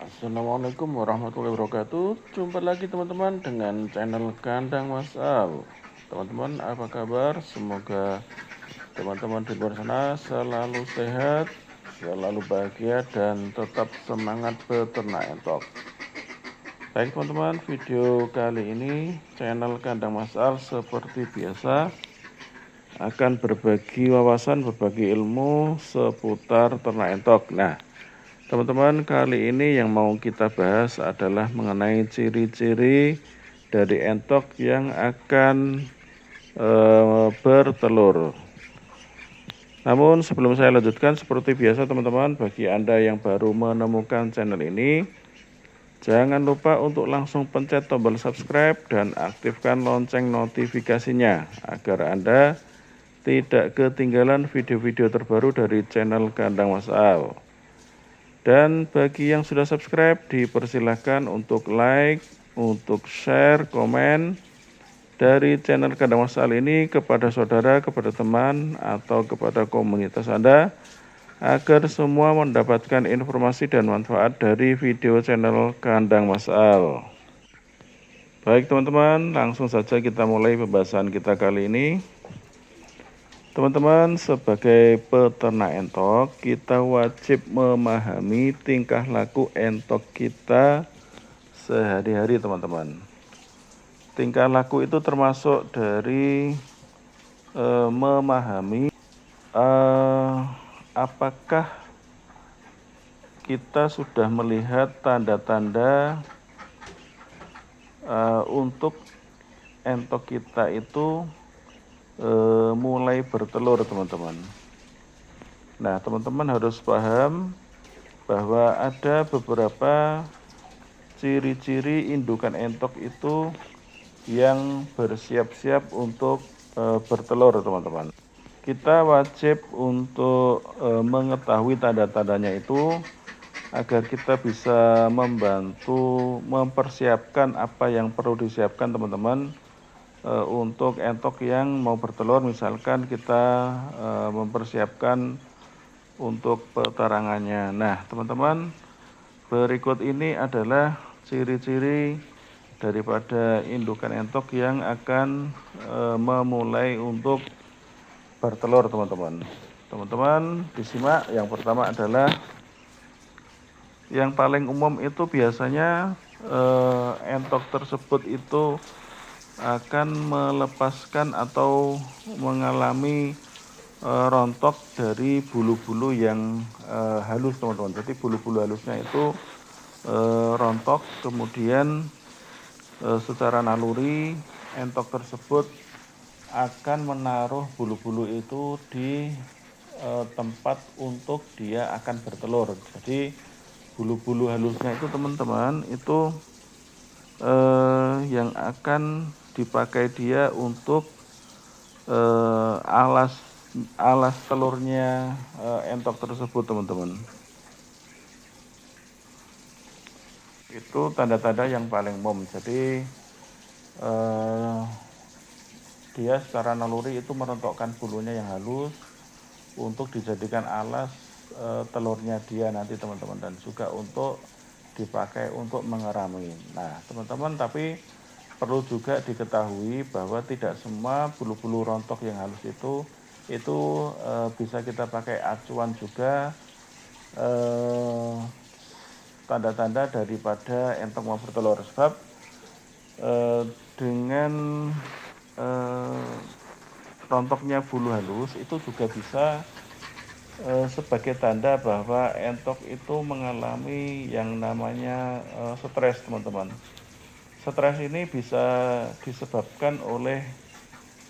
Assalamualaikum warahmatullahi wabarakatuh. Jumpa lagi teman-teman dengan channel Kandang Mas Al. Teman-teman apa kabar? Semoga teman-teman di luar sana selalu sehat, selalu bahagia dan tetap semangat beternak entok. Baik teman-teman, video kali ini channel Kandang Mas Al seperti biasa akan berbagi wawasan, berbagi ilmu seputar ternak entok. Nah, teman-teman, kali ini yang mau kita bahas adalah mengenai ciri-ciri dari entok yang akan bertelur. Namun sebelum saya lanjutkan, seperti biasa teman-teman, bagi Anda yang baru menemukan channel ini, jangan lupa untuk langsung pencet tombol subscribe dan aktifkan lonceng notifikasinya agar Anda tidak ketinggalan video-video terbaru dari channel Kandang Mas Al. Dan bagi yang sudah subscribe, dipersilahkan untuk like, untuk share, komen dari channel Kandang Mas Al ini kepada saudara, kepada teman, atau kepada komunitas Anda, agar semua mendapatkan informasi dan manfaat dari video channel Kandang Mas Al. Baik teman-teman, langsung saja kita mulai pembahasan kita kali ini. Teman-teman, sebagai peternak entok, kita wajib memahami tingkah laku entok kita sehari-hari, teman-teman. Tingkah laku itu termasuk dari memahami apakah kita sudah melihat tanda-tanda untuk entok kita itu mulai bertelur, teman-teman. Nah, teman-teman harus paham bahwa ada beberapa ciri-ciri indukan entok itu yang bersiap-siap untuk bertelur, teman-teman. Kita wajib untuk mengetahui tanda-tandanya itu agar kita bisa membantu mempersiapkan apa yang perlu disiapkan, teman-teman, untuk entok yang mau bertelur. Misalkan kita mempersiapkan untuk petarangannya. Nah, teman-teman, berikut ini adalah ciri-ciri daripada indukan entok yang akan memulai untuk bertelur, teman-teman. Teman-teman, disimak. Yang pertama adalah yang paling umum itu biasanya entok tersebut itu akan melepaskan atau mengalami rontok dari bulu-bulu yang halus, teman-teman. Jadi bulu-bulu halusnya itu rontok, kemudian secara naluri entok tersebut akan menaruh bulu-bulu itu di tempat untuk dia akan bertelur. Jadi bulu-bulu halusnya itu, teman-teman, itu yang akan dipakai dia untuk alas telurnya entok tersebut, teman-teman. Itu tanda-tanda yang paling umum. Jadi dia secara naluri itu merontokkan bulunya yang halus untuk dijadikan alas telurnya dia nanti, teman-teman, dan juga untuk dipakai untuk mengerami. Nah, teman-teman, tapi perlu juga diketahui bahwa tidak semua bulu-bulu rontok yang halus itu bisa kita pakai acuan juga tanda-tanda daripada entok mau bertelur. Sebab dengan rontoknya bulu halus itu juga bisa sebagai tanda bahwa entok itu mengalami yang namanya stres, teman-teman. Stres ini bisa disebabkan oleh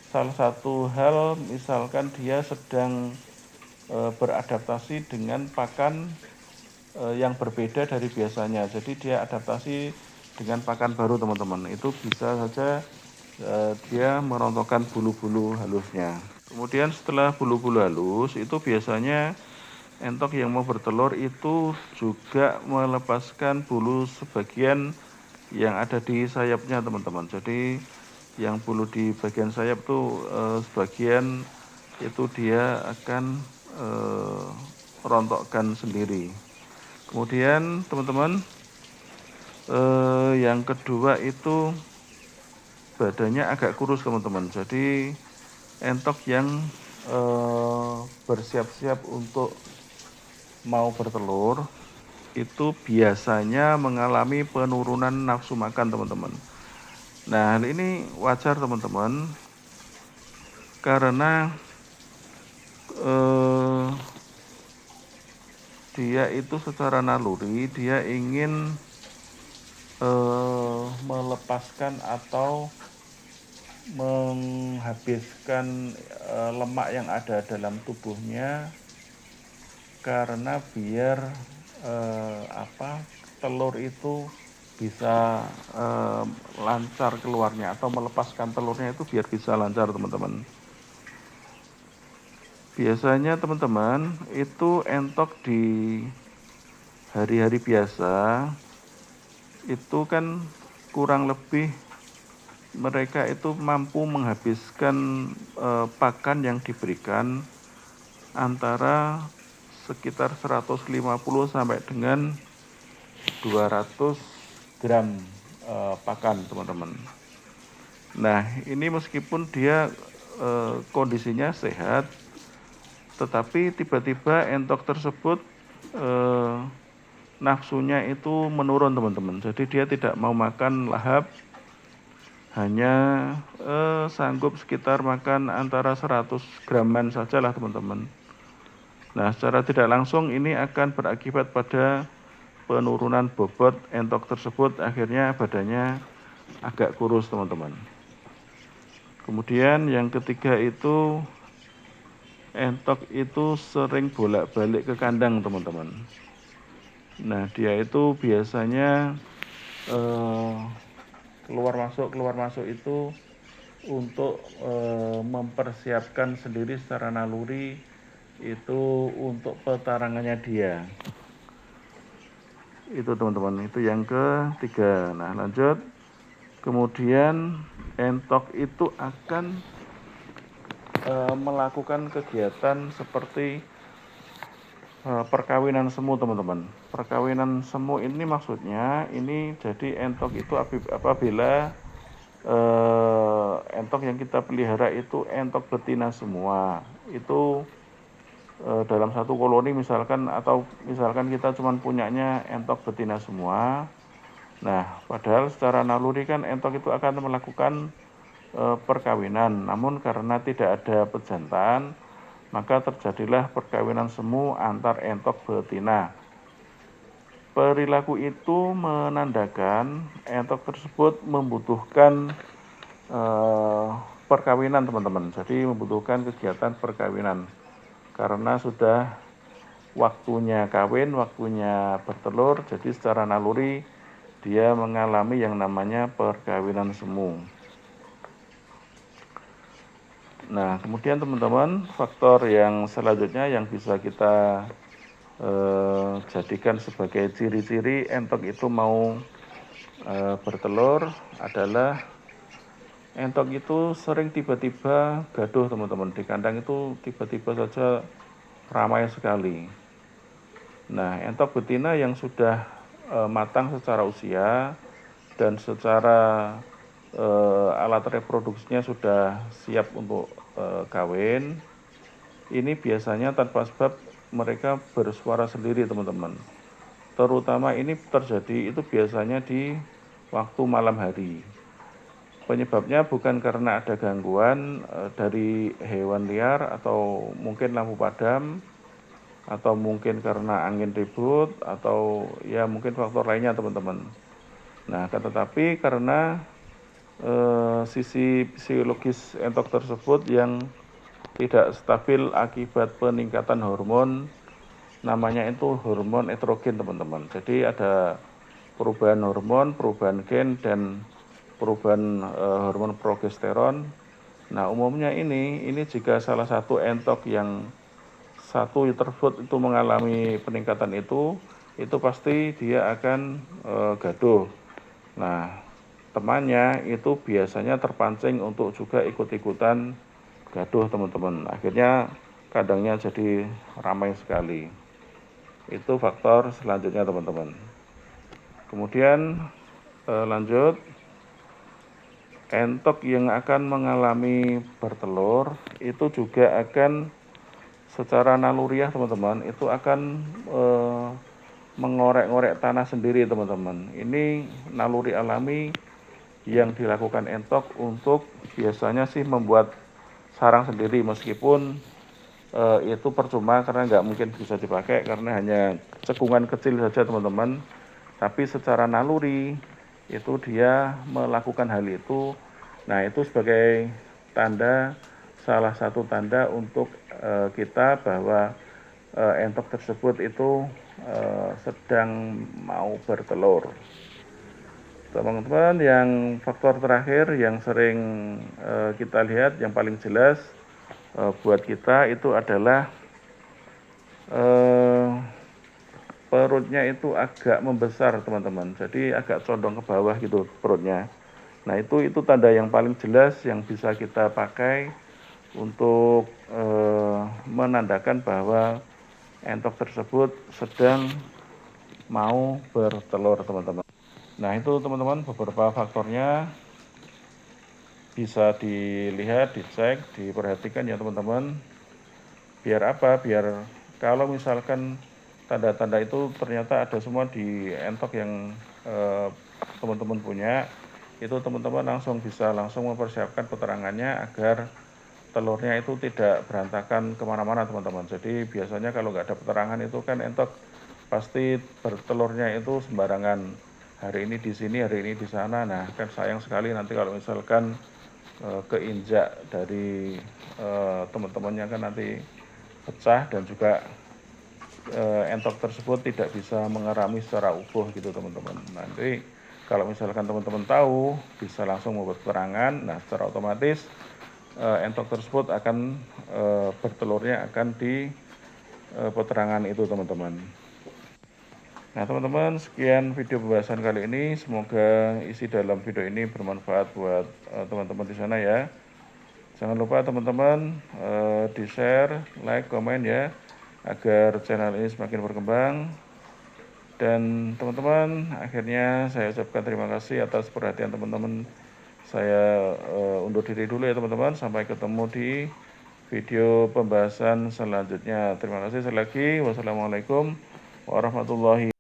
salah satu hal, misalkan dia sedang beradaptasi dengan pakan yang berbeda dari biasanya. Jadi dia adaptasi dengan pakan baru, teman-teman. Itu bisa saja dia merontokkan bulu-bulu halusnya. Kemudian setelah bulu-bulu halus itu biasanya entok yang mau bertelur itu juga melepaskan bulu sebagian yang ada di sayapnya, teman-teman. Jadi yang bulu di bagian sayap tuh sebagian itu dia akan rontokkan sendiri. Kemudian, teman-teman, Yang kedua itu badannya agak kurus teman-teman. Jadi entok yang bersiap-siap untuk mau bertelur itu biasanya mengalami penurunan nafsu makan teman-teman. Nah, hal ini wajar teman-teman karena dia itu secara naluri dia ingin melepaskan atau menghabiskan lemak yang ada dalam tubuhnya karena biar telur itu bisa lancar keluarnya atau melepaskan telurnya itu biar bisa lancar teman-teman. Biasanya teman-teman itu entok di hari-hari biasa itu kan kurang lebih mereka itu mampu menghabiskan pakan yang diberikan antara sekitar 150 sampai dengan 200 gram pakan teman-teman. Nah, ini meskipun dia kondisinya sehat, tetapi tiba-tiba entok tersebut nafsunya itu menurun teman-teman. Jadi dia tidak mau makan lahap, hanya sanggup sekitar makan antara 100 graman sajalah teman-teman. Nah, secara tidak langsung ini akan berakibat pada penurunan bobot entok tersebut, akhirnya badannya agak kurus teman-teman. Kemudian yang ketiga itu entok itu sering bolak-balik ke kandang teman-teman. Nah, dia itu biasanya keluar masuk itu untuk mempersiapkan sendiri secara naluri itu untuk petarangannya dia. Itu teman-teman, itu yang ketiga. Nah, lanjut. Kemudian entok itu akan melakukan kegiatan seperti perkawinan semu teman-teman. Perkawinan semu ini maksudnya ini jadi entok itu apabila entok yang kita pelihara itu entok betina semua. Itu dalam satu koloni misalkan kita cuma punyanya entok betina semua. Nah, padahal secara naluri kan entok itu akan melakukan perkawinan, namun karena tidak ada pejantan, maka terjadilah perkawinan semu antar entok betina. Perilaku itu menandakan entok tersebut membutuhkan perkawinan teman-teman. Jadi membutuhkan kegiatan perkawinan karena sudah waktunya kawin, waktunya bertelur, jadi secara naluri dia mengalami yang namanya perkawinan semu. Nah, kemudian teman-teman, faktor yang selanjutnya yang bisa kita jadikan sebagai ciri-ciri entok itu mau bertelur adalah entok itu sering tiba-tiba gaduh teman-teman. Di kandang itu tiba-tiba saja ramai sekali. Nah, entok betina yang sudah matang secara usia dan secara alat reproduksinya sudah siap untuk kawin, ini biasanya tanpa sebab mereka bersuara sendiri teman-teman. Terutama ini terjadi itu biasanya di waktu malam hari. Penyebabnya bukan karena ada gangguan dari hewan liar atau mungkin lampu padam atau mungkin karena angin ribut atau ya mungkin faktor lainnya teman-teman. Nah, tetapi karena sisi fisiologis entok tersebut yang tidak stabil akibat peningkatan hormon, namanya itu hormon estrogen teman-teman. Jadi ada perubahan hormon, perubahan gen, dan perubahan hormon progesteron. Nah, umumnya ini jika salah satu entok yang satu tersebut itu mengalami peningkatan itu pasti dia akan gaduh. Nah, temannya itu biasanya terpancing untuk juga ikut-ikutan gaduh teman-teman. Akhirnya kandangnya jadi ramai sekali. Itu faktor selanjutnya teman-teman. Kemudian lanjut, entok yang akan mengalami bertelur itu juga akan secara naluriah teman-teman, itu akan mengorek-ngorek tanah sendiri teman-teman. Ini naluri alami yang dilakukan entok untuk biasanya sih membuat sarang sendiri, meskipun itu percuma karena nggak mungkin bisa dipakai karena hanya cekungan kecil saja teman-teman. Tapi secara naluri itu dia melakukan hal itu. Nah, itu sebagai tanda, salah satu tanda untuk kita bahwa entok tersebut itu sedang mau bertelur. Teman-teman, yang faktor terakhir yang sering kita lihat yang paling jelas buat kita itu adalah perutnya itu agak membesar teman-teman, jadi agak condong ke bawah gitu perutnya. Nah, itu tanda yang paling jelas yang bisa kita pakai untuk menandakan bahwa entok tersebut sedang mau bertelur teman-teman. Nah, itu teman-teman beberapa faktornya bisa dilihat, dicek, diperhatikan ya teman-teman. Biar apa? Biar kalau misalkan tanda-tanda itu ternyata ada semua di entok yang teman-teman punya, itu teman-teman langsung bisa langsung mempersiapkan peterangannya agar telurnya itu tidak berantakan kemana-mana teman-teman. Jadi biasanya kalau nggak ada peterangan itu kan entok pasti bertelurnya itu sembarangan, hari ini di sini, hari ini di sana. Nah, kan sayang sekali nanti kalau misalkan keinjak dari teman-temannya kan nanti pecah dan juga entok tersebut tidak bisa mengerami secara utuh gitu teman-teman. Nanti kalau misalkan teman-teman tahu bisa langsung membuat peterangan, nah secara otomatis entok tersebut akan bertelurnya akan di peterangan itu teman-teman. Nah teman-teman, sekian video pembahasan kali ini, semoga isi dalam video ini bermanfaat buat teman-teman di sana ya. Jangan lupa teman-teman di share, like, komen ya, agar channel ini semakin berkembang. Dan teman-teman, akhirnya saya ucapkan terima kasih atas perhatian teman-teman. Saya undur diri dulu ya teman-teman, sampai ketemu di video pembahasan selanjutnya. Terima kasih sekali lagi. Wassalamualaikum warahmatullahi